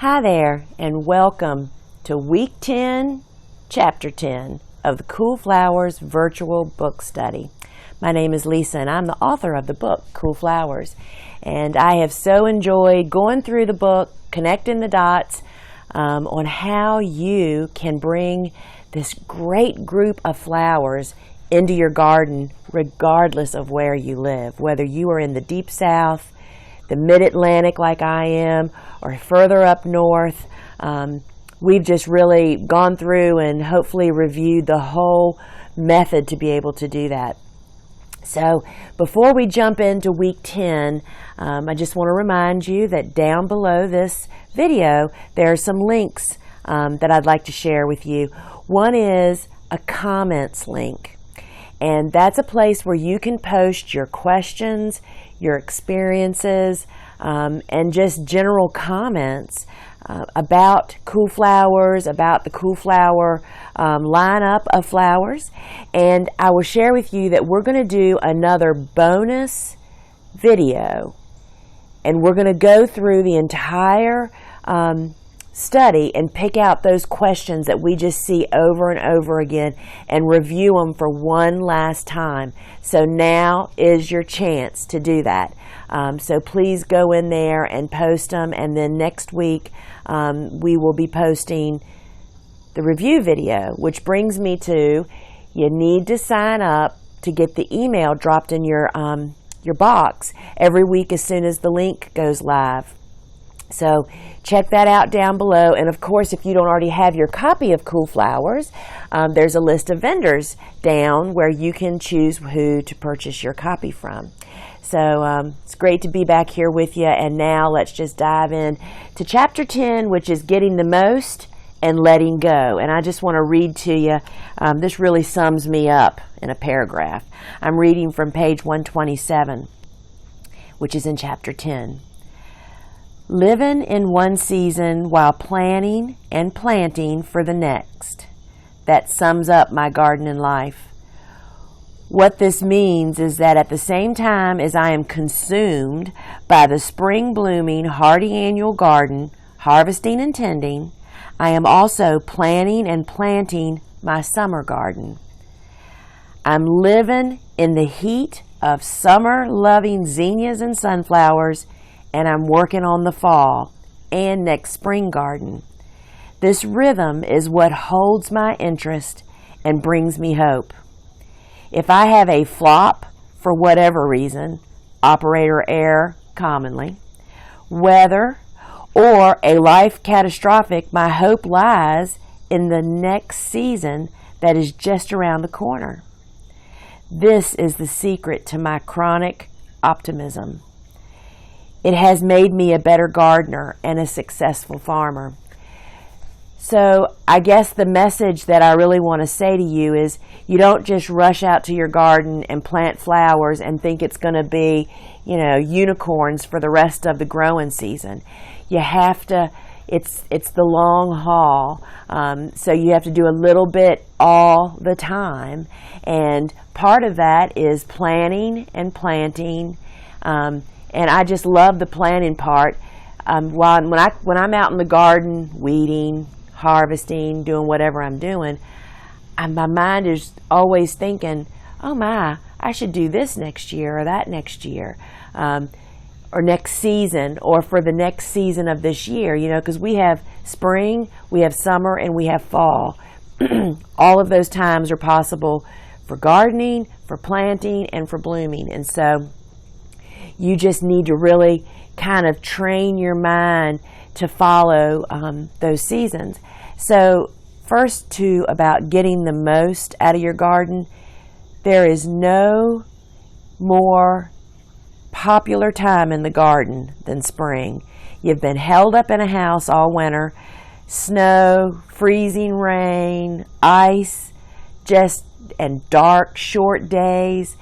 Hi there, and welcome to Week 10, Chapter 10 of the Cool Flowers Virtual Book Study. My name is Lisa, and I'm the author of the book, Cool Flowers. And I have so enjoyed going through the book, connecting the dots on how you can bring this great group of flowers into your garden regardless of where you live, whether you are in the Deep South, the Mid-Atlantic like I am, or further up north. We've just really gone through and hopefully reviewed the whole method to be able to do that. So before we jump into week 10, I just want to remind you that down below this video, there are some links that I'd like to share with you. One is a comments link. And that's a place where you can post your questions, your experiences, and just general comments about Cool Flowers, about the Cool Flower lineup of flowers. And I will share with you that we're going to do another bonus video. And we're going to go through the entire study and pick out those questions that we just see over and over again and review them for one last time. So now is your chance to do that. So please go in there and post them, and then next week we will be posting the review video, which brings me to you need to sign up to get the email dropped in your box every week as soon as the link goes live. So check that out down below. And of course, if you don't already have your copy of Cool Flowers, there's a list of vendors down where you can choose who to purchase your copy from. So it's great to be back here with you. And now let's just dive in to Chapter 10, which is Getting the Most and Letting Go. And I just want to read to you. This really sums me up in a paragraph. I'm reading from page 127, which is in Chapter 10. Living in one season while planning and planting for the next. That sums up my gardening life. What this means is that at the same time as I am consumed by the spring blooming hardy annual garden, harvesting and tending, I am also planning and planting my summer garden. I'm living in the heat of summer loving zinnias and sunflowers, and I'm working on the fall and next spring garden. This rhythm is what holds my interest and brings me hope. If I have a flop for whatever reason, operator error commonly, weather, or a life catastrophic, my hope lies in the next season that is just around the corner. This is the secret to my chronic optimism. It has made me a better gardener and a successful farmer. So I guess the message that I really want to say to you is you don't just rush out to your garden and plant flowers and think it's going to be, unicorns for the rest of the growing season. You have to, it's the long haul. So you have to do a little bit all the time. And part of that is planning and planting. And I just love the planting part. When I'm out in the garden weeding, harvesting, doing whatever I'm doing, my mind is always thinking, oh my, I should do this next year or that next year, or next season, or for the next season of this year, because we have spring, we have summer, and we have fall. All of those times are possible for gardening, for planting, and for blooming. And so you just need to really kind of train your mind to follow those seasons. So first about getting the most out of your garden, there is no more popular time in the garden than spring. You've been held up in a house all winter, snow, freezing rain, ice, and dark, short days.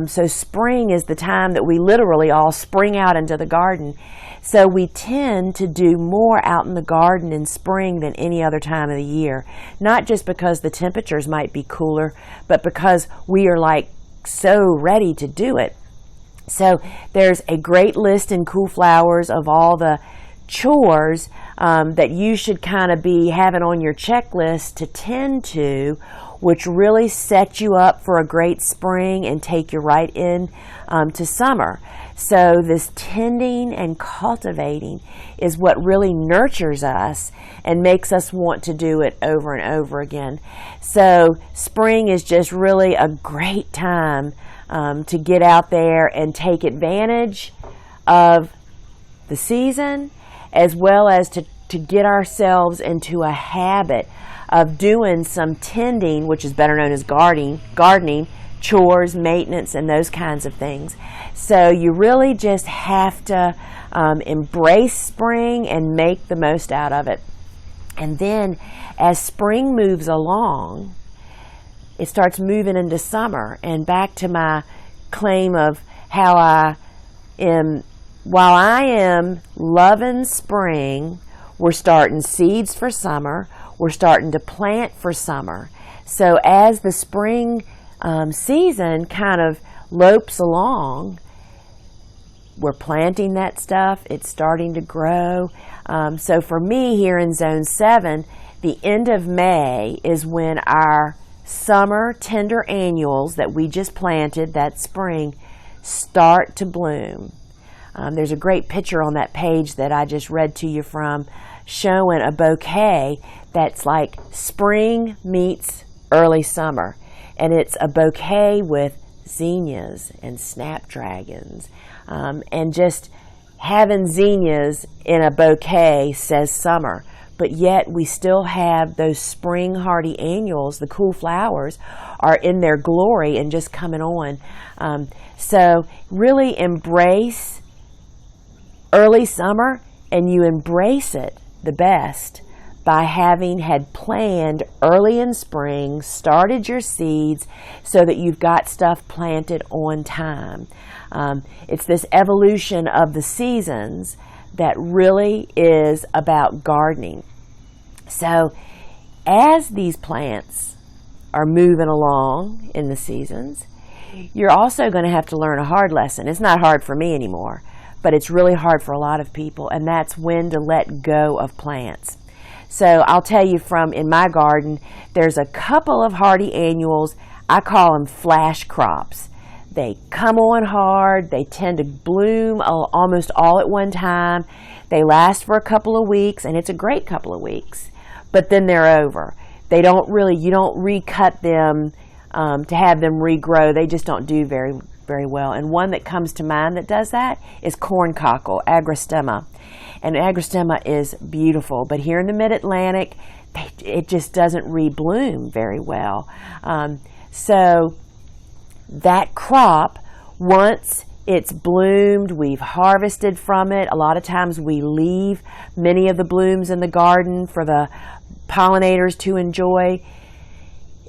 So spring is the time that we literally all spring out into the garden. So we tend to do more out in the garden in spring than any other time of the year. Not just because the temperatures might be cooler, but because we are so ready to do it. So there's a great list in Cool Flowers of all the chores that you should kind of be having on your checklist to tend to, which really set you up for a great spring and take you right in to summer. So this tending and cultivating is what really nurtures us and makes us want to do it over and over again. So spring is just really a great time to get out there and take advantage of the season, as well as to get ourselves into a habit of doing some tending, which is better known as gardening, chores, maintenance, and those kinds of things. So you really just have to embrace spring and make the most out of it. And then as spring moves along, it starts moving into summer. And back to my claim of how while I am loving spring, we're starting seeds for summer. We're starting to plant for summer. So as the spring season kind of lopes along, we're planting that stuff. It's starting to grow. So for me here in Zone 7, the end of May is when our summer tender annuals that we just planted that spring start to bloom. There's a great picture on that page that I just read to you from, showing a bouquet that's like spring meets early summer. And it's a bouquet with zinnias and snapdragons. And just having zinnias in a bouquet says summer. But yet we still have those spring hardy annuals, the cool flowers, are in their glory and just coming on. So really embrace early summer, and you embrace it the best by having had planned early in spring, started your seeds so that you've got stuff planted on time. It's this evolution of the seasons that really is about gardening. So as these plants are moving along in the seasons, you're also going to have to learn a hard lesson. It's not hard for me anymore, but it's really hard for a lot of people, and that's when to let go of plants. So I'll tell you from in my garden, there's a couple of hardy annuals. I call them flash crops. They come on hard. They tend to bloom almost all at one time. They last for a couple of weeks, and it's a great couple of weeks. But then they're over. They don't really, you don't recut them to have them regrow. They just don't do very, very well. And one that comes to mind that does that is corncockle, agrostemma. And agrostemma is beautiful, but here in the mid-Atlantic, it just doesn't rebloom very well. So that crop, once it's bloomed, we've harvested from it. A lot of times we leave many of the blooms in the garden for the pollinators to enjoy.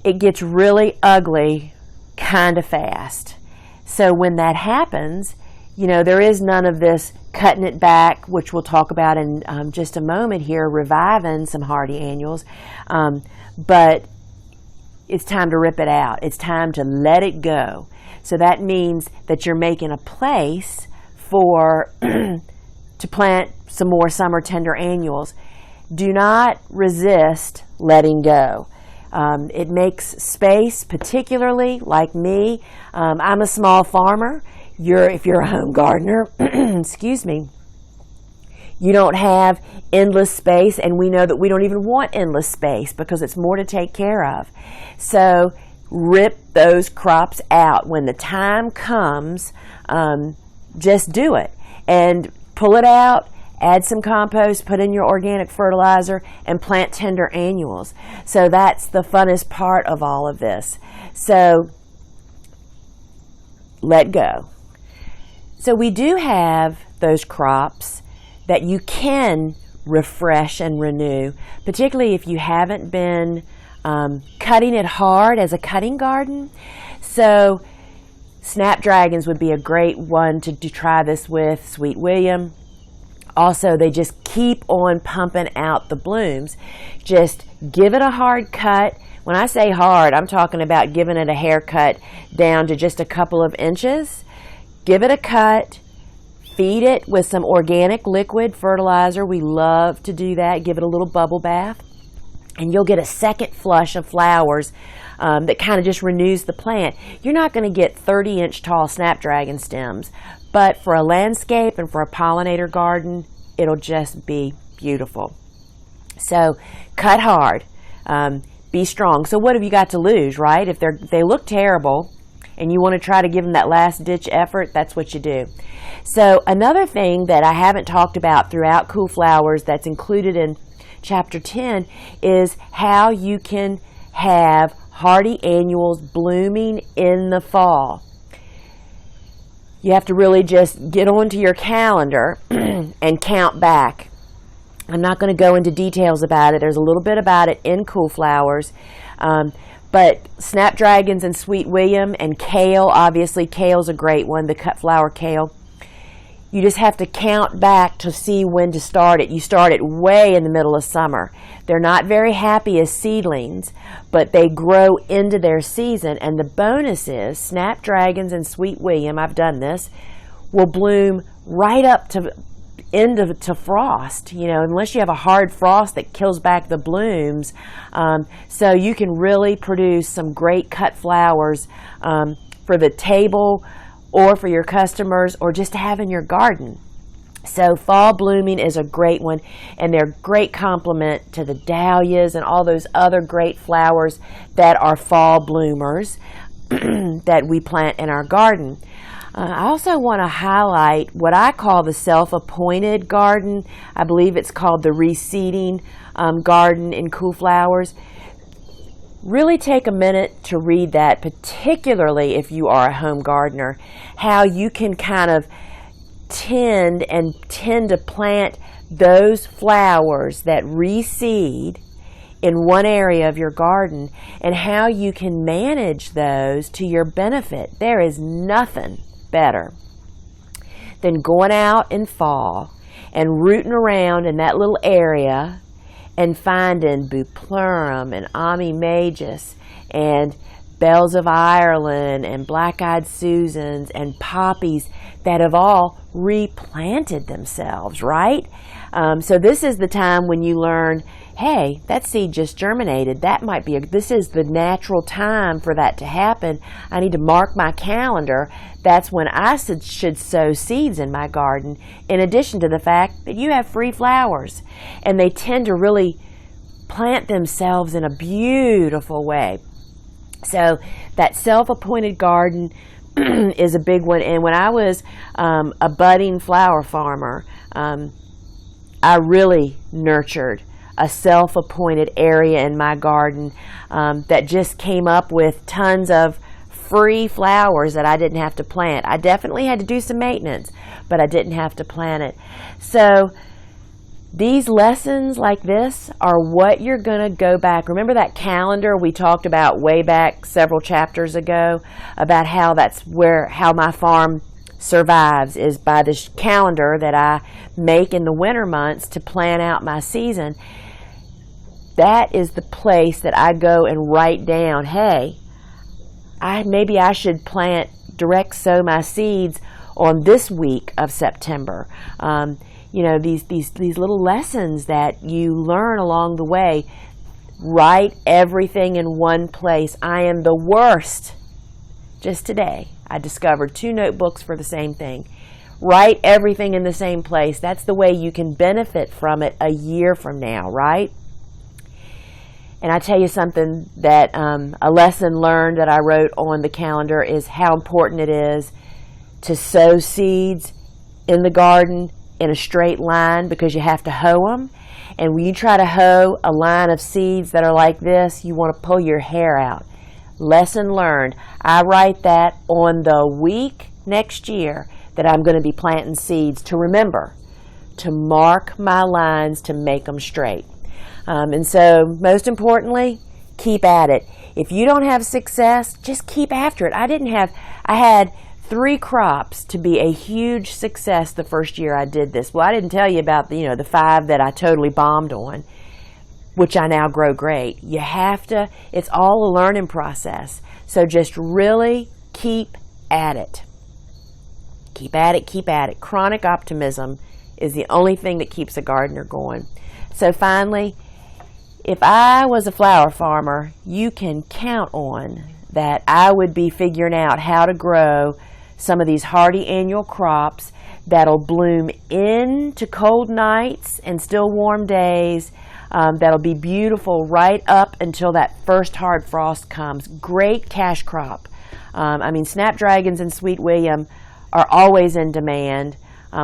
It gets really ugly kind of fast. So when that happens, you know, there is none of this cutting it back, which we'll talk about in just a moment here, reviving some hardy annuals. But it's time to rip it out. It's time to let it go. So that means that you're making a place for to plant some more summer tender annuals. Do not resist letting go. It makes space, particularly like me. I'm a small farmer. If you're a home gardener, excuse me, you don't have endless space, and we know that we don't even want endless space because it's more to take care of. So rip those crops out. When the time comes, just do it and pull it out, add some compost, put in your organic fertilizer, and plant tender annuals. So that's the funnest part of all of this. So let go. So we do have those crops that you can refresh and renew, particularly if you haven't been cutting it hard as a cutting garden. So snapdragons would be a great one to try this with, Sweet William. Also, they just keep on pumping out the blooms. Just give it a hard cut. When I say hard, I'm talking about giving it a haircut down to just a couple of inches. Give it a cut, Feed it with some organic liquid fertilizer. We love to do that. Give it a little bubble bath. And you'll get a second flush of flowers that kind of just renews the plant. You're not going to get 30-inch tall snapdragon stems, but for a landscape and for a pollinator garden, it'll just be beautiful. So cut hard, be strong. So what have you got to lose, right? If they look terrible and you want to try to give them that last-ditch effort, that's what you do. So another thing that I haven't talked about throughout Cool Flowers that's included in Chapter 10 is how you can have hardy annuals blooming in the fall. You have to really just get onto your calendar and count back. I'm not going to go into details about it. There's a little bit about it in Cool Flowers. But snapdragons and sweet William and kale, obviously kale's a great one, the cut flower kale. You just have to count back to see when to start it. You start it way in the middle of summer. They're not very happy as seedlings, but they grow into their season. And the bonus is snapdragons and sweet William, I've done this, will bloom right up to frost, unless you have a hard frost that kills back the blooms. So you can really produce some great cut flowers for the table or for your customers or just to have in your garden. So fall blooming is a great one, and they're a great complement to the dahlias and all those other great flowers that are fall bloomers that we plant in our garden. I also want to highlight what I call the self-appointed garden. I believe it's called the receding garden in Cool Flowers. Really take a minute to read that, particularly if you are a home gardener, how you can kind of tend to plant those flowers that reseed in one area of your garden and how you can manage those to your benefit. There is nothing better than going out in fall and rooting around in that little area and finding Bupleurum and Ami Magus and Bells of Ireland and Black-Eyed Susans and poppies that have all replanted themselves, right? So this is the time when you learn, hey, that seed just germinated. This is the natural time for that to happen. I need to mark my calendar. That's when I should sow seeds in my garden, in addition to the fact that you have free flowers. And they tend to really plant themselves in a beautiful way. So that self-appointed garden is a big one. And when I was a budding flower farmer, I really nurtured a self-appointed area in my garden that just came up with tons of free flowers that I didn't have to plant. I definitely had to do some maintenance, but I didn't have to plant it. So these lessons like this are what you're going to go back. Remember that calendar we talked about way back several chapters ago about how how my farm survives is by this calendar that I make in the winter months to plan out my season. That is the place that I go and write down, hey, maybe I should direct sow my seeds on this week of September. These little lessons that you learn along the way. Write everything in one place. I am the worst. Just today, I discovered 2 notebooks for the same thing. Write everything in the same place. That's the way you can benefit from it a year from now, right? And I tell you something that a lesson learned that I wrote on the calendar is how important it is to sow seeds in the garden in a straight line, because you have to hoe them. And when you try to hoe a line of seeds that are like this, you want to pull your hair out. Lesson learned. I write that on the week next year that I'm going to be planting seeds, to remember to mark my lines to make them straight. And so most importantly, keep at it. If you don't have success, just keep after it. I had 3 crops to be a huge success the first year I did this. Well, I didn't tell you about the 5 that I totally bombed on, which I now grow great. It's all a learning process. So just really keep at it. Keep at it, keep at it. Chronic optimism is the only thing that keeps a gardener going. So finally, if I was a flower farmer, you can count on that I would be figuring out how to grow some of these hardy annual crops that'll bloom into cold nights and still warm days, that'll be beautiful right up until that first hard frost comes. Great cash crop. I mean, snapdragons and sweet William are always in demand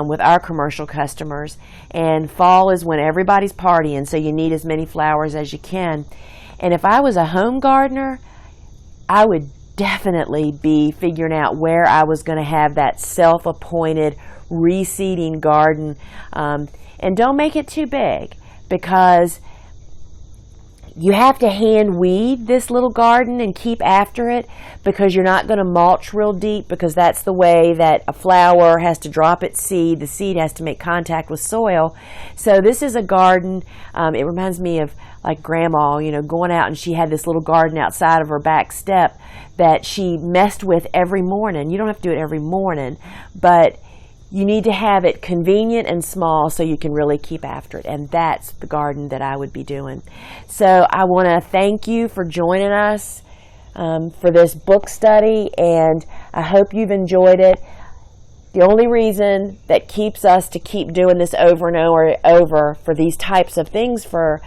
with our commercial customers, and fall is when everybody's partying, so you need as many flowers as you can. And if I was a home gardener, I would definitely be figuring out where I was going to have that self-appointed reseeding garden. And don't make it too big, because you have to hand weed this little garden and keep after it, because you're not going to mulch real deep, because that's the way that a flower has to drop its seed. The seed has to make contact with soil. So this is a garden, it reminds me of like Grandma, you know, going out, and she had this little garden outside of her back step that she messed with every morning. You don't have to do it every morning, but you need to have it convenient and small so you can really keep after it. And that's the garden that I would be doing. So I want to thank you for joining us for this book study, and I hope you've enjoyed it. The only reason that keeps us to keep doing this over and over for these types of things for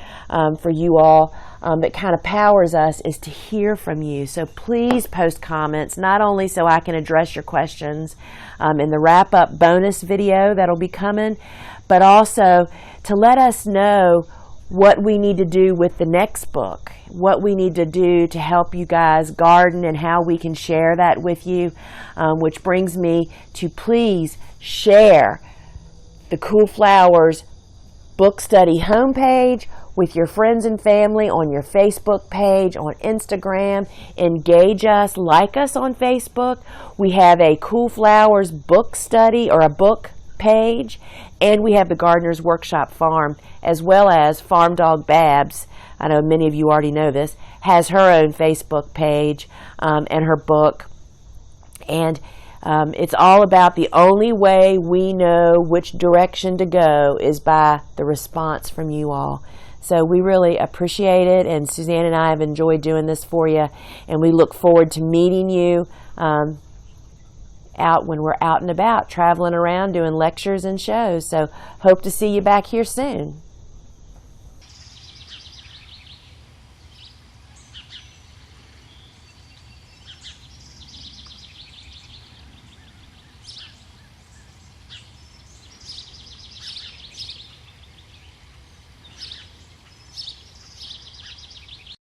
you all, that kind of powers us, is to hear from you. So please post comments, not only so I can address your questions in the wrap-up bonus video that'll be coming, but also to let us know what we need to do with the next book, what we need to do to help you guys garden, and how we can share that with you, which brings me to please share the Cool Flowers book study homepage with your friends and family, on your Facebook page, on Instagram. Engage us, like us on Facebook. We have a Cool Flowers book study, or a book page, and we have the Gardener's Workshop Farm, as well as Farm Dog Babs. I know many of you already know this, has her own Facebook page and her book. And it's all about the only way we know which direction to go is by the response from you all. So we really appreciate it, and Suzanne and I have enjoyed doing this for you, and we look forward to meeting you out when we're out and about, traveling around, doing lectures and shows. So hope to see you back here soon.